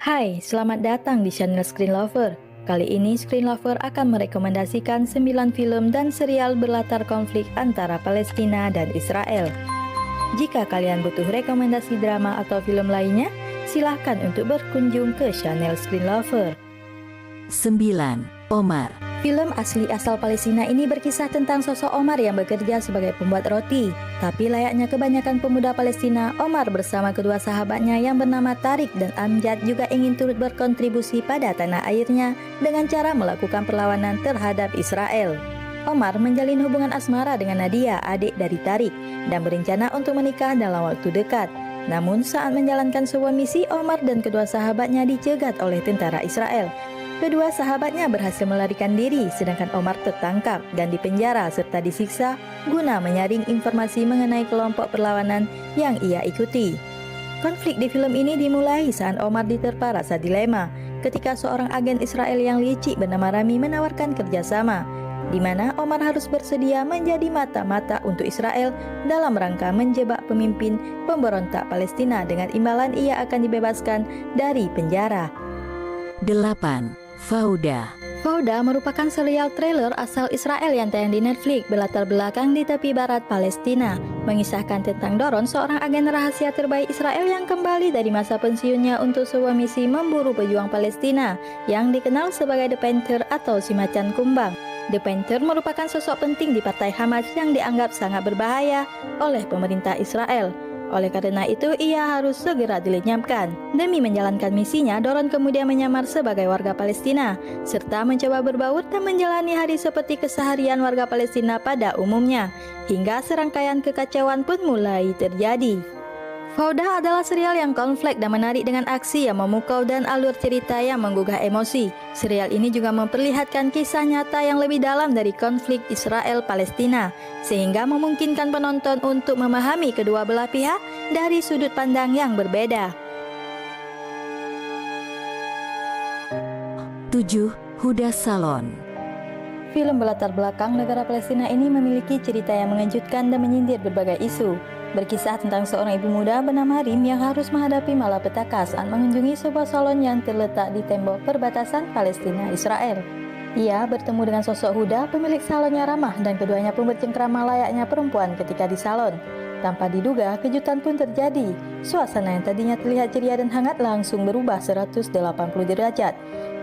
Hai, selamat datang di channel Screen Lover. Kali ini Screen Lover akan merekomendasikan 9 film dan serial berlatar konflik antara Palestina dan Israel. Jika kalian butuh rekomendasi drama atau film lainnya, silahkan untuk berkunjung ke channel Screen Lover. 9. Omar. Film asli asal Palestina ini berkisah tentang sosok Omar yang bekerja sebagai pembuat roti. Tapi layaknya kebanyakan pemuda Palestina, Omar bersama kedua sahabatnya yang bernama Tariq dan Amjad juga ingin turut berkontribusi pada tanah airnya dengan cara melakukan perlawanan terhadap Israel. Omar menjalin hubungan asmara dengan Nadia, adik dari Tariq, dan berencana untuk menikah dalam waktu dekat. Namun saat menjalankan sebuah misi, Omar dan kedua sahabatnya dicegat oleh tentara Israel. Kedua sahabatnya berhasil melarikan diri, sedangkan Omar tertangkap dan dipenjara serta disiksa guna menyaring informasi mengenai kelompok perlawanan yang ia ikuti. Konflik di film ini dimulai saat Omar diterpa rasa dilema ketika seorang agen Israel yang licik bernama Rami menawarkan kerjasama, di mana Omar harus bersedia menjadi mata-mata untuk Israel dalam rangka menjebak pemimpin pemberontak Palestina dengan imbalan ia akan dibebaskan dari penjara. 8. Fauda. Fauda merupakan serial trailer asal Israel yang tayang di Netflix berlatar belakang di tepi barat Palestina, mengisahkan tentang Doron, seorang agen rahasia terbaik Israel yang kembali dari masa pensiunnya untuk sebuah misi memburu pejuang Palestina yang dikenal sebagai The Panther atau si macan kumbang. The Panther merupakan sosok penting di partai Hamas yang dianggap sangat berbahaya oleh pemerintah Israel. Oleh karena itu, ia harus segera dilenyapkan. Demi menjalankan misinya, Doron kemudian menyamar sebagai warga Palestina, serta mencoba berbaur dan menjalani hari seperti keseharian warga Palestina pada umumnya, hingga serangkaian kekacauan pun mulai terjadi. Fauda adalah serial yang kompleks dan menarik dengan aksi yang memukau dan alur cerita yang menggugah emosi. Serial ini juga memperlihatkan kisah nyata yang lebih dalam dari konflik Israel-Palestina, sehingga memungkinkan penonton untuk memahami kedua belah pihak dari sudut pandang yang berbeda. 7. Huda Salon. Film berlatar belakang negara Palestina ini memiliki cerita yang mengejutkan dan menyindir berbagai isu. Berkisah tentang seorang ibu muda bernama Rim yang harus menghadapi malapetaka saat mengunjungi sebuah salon yang terletak di tembok perbatasan Palestina-Israel. Ia bertemu dengan sosok Huda, pemilik salon yang ramah, dan keduanya pun bercengkrama layaknya perempuan ketika di salon. Tanpa diduga, kejutan pun terjadi. Suasana yang tadinya terlihat ceria dan hangat langsung berubah 180 derajat.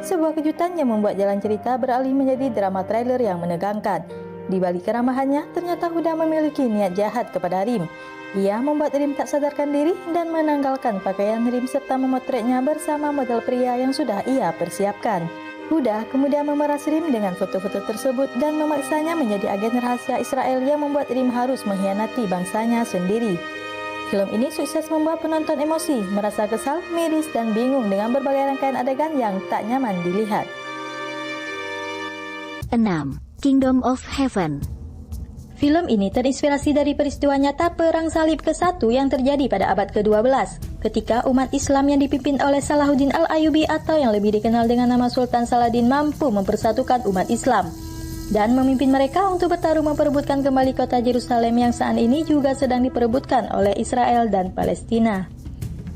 Sebuah kejutan yang membuat jalan cerita beralih menjadi drama trailer yang menegangkan. Di balik keramahannya, ternyata Huda memiliki niat jahat kepada Rim. Ia membuat Rim tak sadarkan diri dan menanggalkan pakaian Rim serta memotretnya bersama model pria yang sudah ia persiapkan. Huda kemudian memeras Rim dengan foto-foto tersebut dan memaksanya menjadi agen rahasia Israel yang membuat Rim harus mengkhianati bangsanya sendiri. Film ini sukses membuat penonton emosi, merasa kesal, miris, dan bingung dengan berbagai rangkaian adegan yang tak nyaman dilihat. 6. Kingdom of Heaven. Film ini terinspirasi dari peristiwa nyata Perang Salib ke-1 yang terjadi pada abad ke-12, ketika umat Islam yang dipimpin oleh Salahuddin Al-Ayyubi atau yang lebih dikenal dengan nama Sultan Saladin mampu mempersatukan umat Islam dan memimpin mereka untuk bertarung memperebutkan kembali kota Yerusalem yang saat ini juga sedang diperebutkan oleh Israel dan Palestina.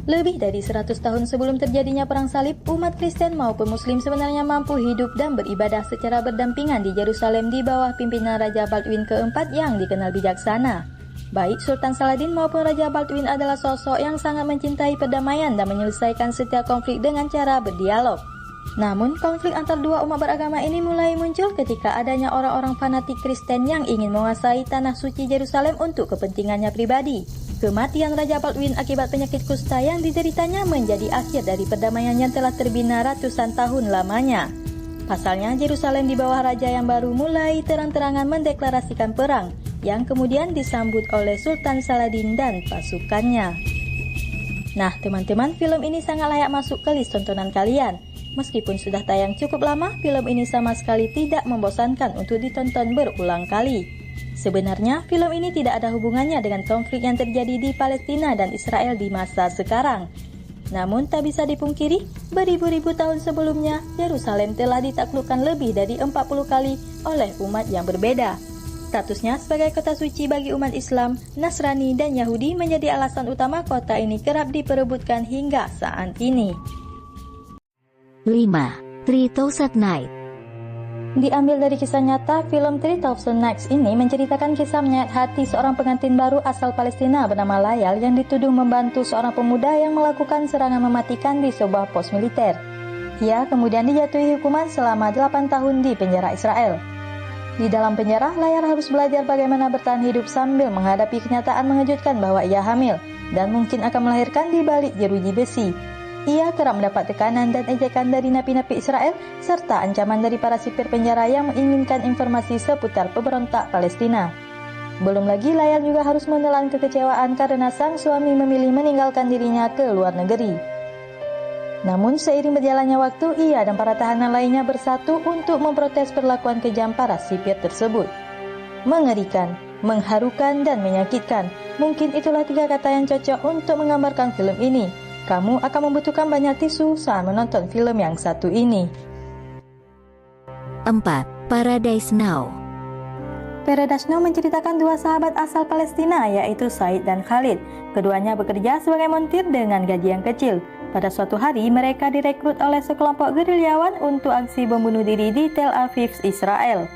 Lebih dari 100 tahun sebelum terjadinya Perang Salib, umat Kristen maupun Muslim sebenarnya mampu hidup dan beribadah secara berdampingan di Yerusalem di bawah pimpinan Raja Baldwin keempat yang dikenal bijaksana. Baik Sultan Saladin maupun Raja Baldwin adalah sosok yang sangat mencintai perdamaian dan menyelesaikan setiap konflik dengan cara berdialog. Namun, konflik antar dua umat beragama ini mulai muncul ketika adanya orang-orang fanatik Kristen yang ingin menguasai tanah suci Yerusalem untuk kepentingannya pribadi. Kematian Raja Baldwin akibat penyakit kusta yang dideritanya menjadi akhir dari perdamaian yang telah terbina ratusan tahun lamanya. Pasalnya, Yerusalem di bawah raja yang baru mulai terang-terangan mendeklarasikan perang, yang kemudian disambut oleh Sultan Saladin dan pasukannya. Nah, teman-teman, film ini sangat layak masuk ke list tontonan kalian. Meskipun sudah tayang cukup lama, film ini sama sekali tidak membosankan untuk ditonton berulang kali. Sebenarnya, film ini tidak ada hubungannya dengan konflik yang terjadi di Palestina dan Israel di masa sekarang. Namun, tak bisa dipungkiri, beribu-ribu tahun sebelumnya, Yerusalem telah ditaklukkan lebih dari 40 kali oleh umat yang berbeda. Statusnya sebagai kota suci bagi umat Islam, Nasrani, dan Yahudi menjadi alasan utama kota ini kerap diperebutkan hingga saat ini. 5. 3000 Nights. Diambil dari kisah nyata, film 3000 Nights ini menceritakan kisah menyayat hati seorang pengantin baru asal Palestina bernama Layal yang dituduh membantu seorang pemuda yang melakukan serangan mematikan di sebuah pos militer. Ia kemudian dijatuhi hukuman selama 8 tahun di penjara Israel. Di dalam penjara, Layal harus belajar bagaimana bertahan hidup sambil menghadapi kenyataan mengejutkan bahwa ia hamil dan mungkin akan melahirkan di balik jeruji besi. Ia kerap mendapat tekanan dan ejekan dari napi-napi Israel serta ancaman dari para sipir penjara yang menginginkan informasi seputar pemberontak Palestina. Belum lagi Layal juga harus menelan kekecewaan karena sang suami memilih meninggalkan dirinya ke luar negeri. Namun seiring berjalannya waktu, ia dan para tahanan lainnya bersatu untuk memprotes perlakuan kejam para sipir tersebut. Mengerikan, mengharukan, dan menyakitkan. Mungkin itulah 3 kata yang cocok untuk menggambarkan film ini. Kamu akan membutuhkan banyak tisu saat menonton film yang satu ini. 4. Paradise Now. Paradise Now menceritakan 2 sahabat asal Palestina, yaitu Said dan Khalid. Keduanya bekerja sebagai montir dengan gaji yang kecil. Pada suatu hari, mereka direkrut oleh sekelompok gerilyawan untuk aksi bom bunuh diri di Tel Aviv, Israel.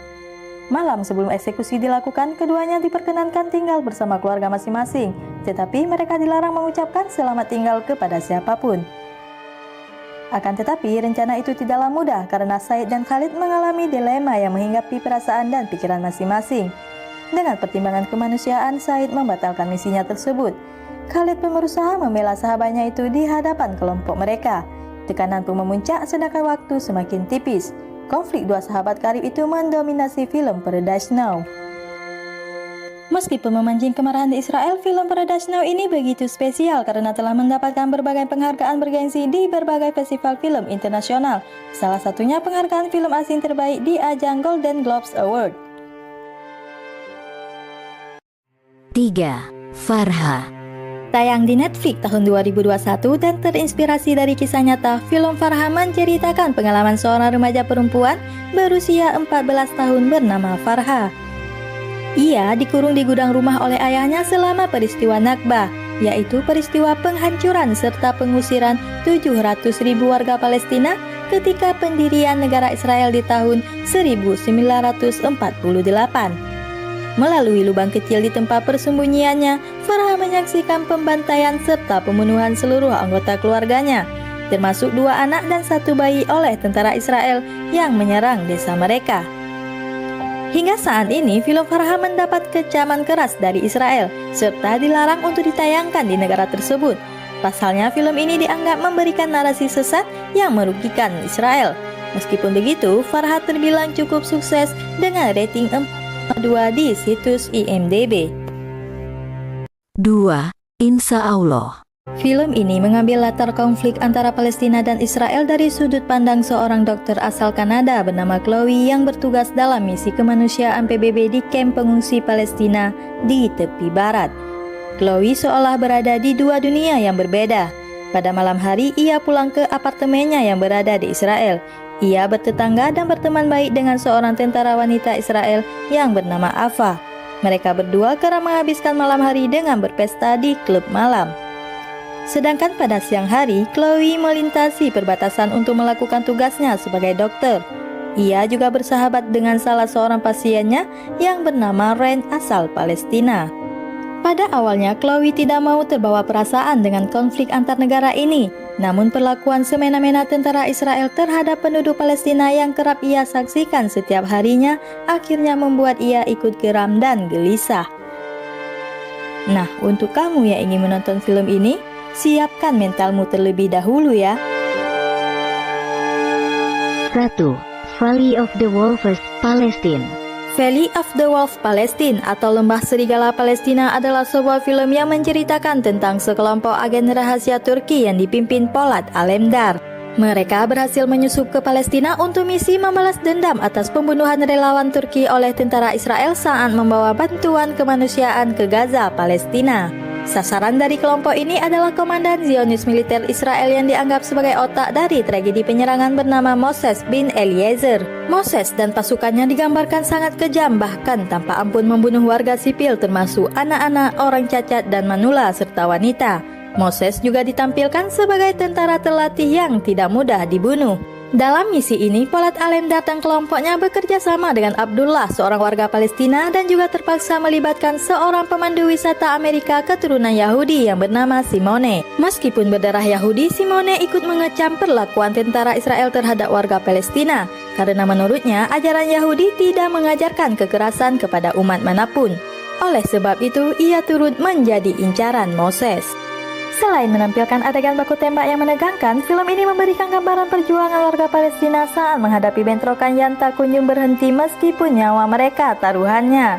Malam sebelum eksekusi dilakukan, keduanya diperkenankan tinggal bersama keluarga masing-masing, tetapi mereka dilarang mengucapkan selamat tinggal kepada siapapun. Akan tetapi, rencana itu tidaklah mudah karena Said dan Khalid mengalami dilema yang menghinggapi perasaan dan pikiran masing-masing. Dengan pertimbangan kemanusiaan, Said membatalkan misinya tersebut. Khalid pun berusaha membela sahabatnya itu di hadapan kelompok mereka. Tekanan pun memuncak sedangkan waktu semakin tipis. Konflik 2 sahabat karib itu mendominasi film Paradise Now. Meskipun memancing kemarahan di Israel, film Paradise Now ini begitu spesial karena telah mendapatkan berbagai penghargaan bergengsi di berbagai festival film internasional. Salah satunya penghargaan film asing terbaik di ajang Golden Globes Award. 3. Farha. Tayang di Netflix tahun 2021 dan terinspirasi dari kisah nyata, film Farha menceritakan pengalaman seorang remaja perempuan berusia 14 tahun bernama Farha. Ia dikurung di gudang rumah oleh ayahnya selama peristiwa Nakba, yaitu peristiwa penghancuran serta pengusiran 700.000 warga Palestina ketika pendirian negara Israel di tahun 1948. Melalui lubang kecil di tempat persembunyiannya, Farha menyaksikan pembantaian serta pembunuhan seluruh anggota keluarganya, termasuk 2 anak dan 1 bayi oleh tentara Israel yang menyerang desa mereka. Hingga saat ini, film Farha mendapat kecaman keras dari Israel, serta dilarang untuk ditayangkan di negara tersebut. Pasalnya, film ini dianggap memberikan narasi sesat yang merugikan Israel. Meskipun begitu, Farha terbilang cukup sukses dengan rating 4,2 di situs IMDb. 2. Insya Allah. Film ini mengambil latar konflik antara Palestina dan Israel dari sudut pandang seorang dokter asal Kanada bernama Chloe yang bertugas dalam misi kemanusiaan PBB di kamp pengungsi Palestina di tepi barat. Chloe seolah berada di 2 dunia yang berbeda. Pada malam hari, ia pulang ke apartemennya yang berada di Israel. Ia bertetangga dan berteman baik dengan seorang tentara wanita Israel yang bernama Ava. Mereka berdua kerap menghabiskan malam hari dengan berpesta di klub malam. Sedangkan pada siang hari, Chloe melintasi perbatasan untuk melakukan tugasnya sebagai dokter. Ia juga bersahabat dengan salah seorang pasiennya yang bernama Ren asal Palestina. Pada awalnya, Chloe tidak mau terbawa perasaan dengan konflik antar negara ini. Namun perlakuan semena-mena tentara Israel terhadap penduduk Palestina yang kerap ia saksikan setiap harinya akhirnya membuat ia ikut geram dan gelisah. Nah, untuk kamu yang ingin menonton film ini, siapkan mentalmu terlebih dahulu ya. 1. Valley of the Wolves, Palestine. Valley of the Wolves Palestine atau Lembah Serigala Palestina adalah sebuah film yang menceritakan tentang sekelompok agen rahasia Turki yang dipimpin Polat Alemdar. Mereka berhasil menyusup ke Palestina untuk misi membalas dendam atas pembunuhan relawan Turki oleh tentara Israel saat membawa bantuan kemanusiaan ke Gaza, Palestina. Sasaran dari kelompok ini adalah komandan Zionis militer Israel yang dianggap sebagai otak dari tragedi penyerangan bernama Moses bin Eliezer. Moses dan pasukannya digambarkan sangat kejam, bahkan tanpa ampun membunuh warga sipil termasuk anak-anak, orang cacat, dan manula serta wanita. Moses juga ditampilkan sebagai tentara terlatih yang tidak mudah dibunuh. Dalam misi ini, Polat Alemdar dan kelompoknya bekerja sama dengan Abdullah, seorang warga Palestina, dan juga terpaksa melibatkan seorang pemandu wisata Amerika keturunan Yahudi yang bernama Simone. Meskipun berdarah Yahudi, Simone ikut mengecam perlakuan tentara Israel terhadap warga Palestina, karena menurutnya ajaran Yahudi tidak mengajarkan kekerasan kepada umat manapun. Oleh sebab itu, ia turut menjadi incaran Moses. Selain menampilkan adegan baku tembak yang menegangkan, film ini memberikan gambaran perjuangan warga Palestina saat menghadapi bentrokan yang tak kunjung berhenti meskipun nyawa mereka taruhannya.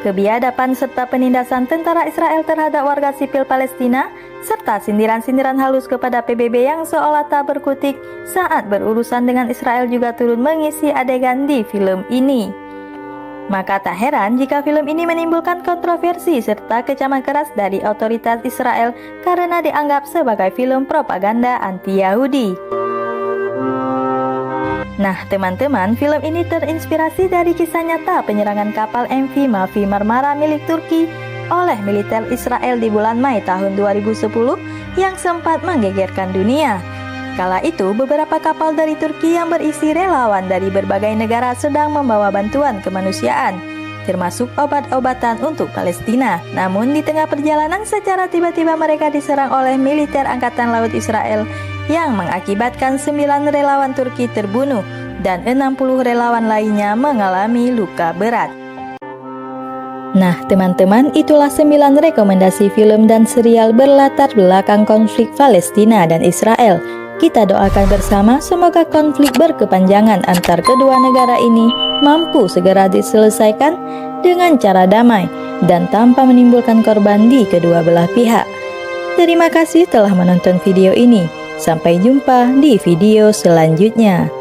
Kebiadaban serta penindasan tentara Israel terhadap warga sipil Palestina, serta sindiran-sindiran halus kepada PBB yang seolah tak berkutik saat berurusan dengan Israel juga turut mengisi adegan di film ini. Maka tak heran jika film ini menimbulkan kontroversi serta kecaman keras dari otoritas Israel karena dianggap sebagai film propaganda anti-Yahudi. Nah teman-teman, film ini terinspirasi dari kisah nyata penyerangan kapal MV Mavi Marmara milik Turki oleh militer Israel di bulan Mei tahun 2010 yang sempat menggegerkan dunia. Kala itu, beberapa kapal dari Turki yang berisi relawan dari berbagai negara sedang membawa bantuan kemanusiaan, termasuk obat-obatan untuk Palestina. Namun, di tengah perjalanan secara tiba-tiba mereka diserang oleh militer Angkatan Laut Israel yang mengakibatkan 9 relawan Turki terbunuh dan 60 relawan lainnya mengalami luka berat. Nah, teman-teman, itulah 9 rekomendasi film dan serial berlatar belakang konflik Palestina dan Israel. Kita doakan bersama semoga konflik berkepanjangan antar kedua negara ini mampu segera diselesaikan dengan cara damai dan tanpa menimbulkan korban di kedua belah pihak. Terima kasih telah menonton video ini. Sampai jumpa di video selanjutnya.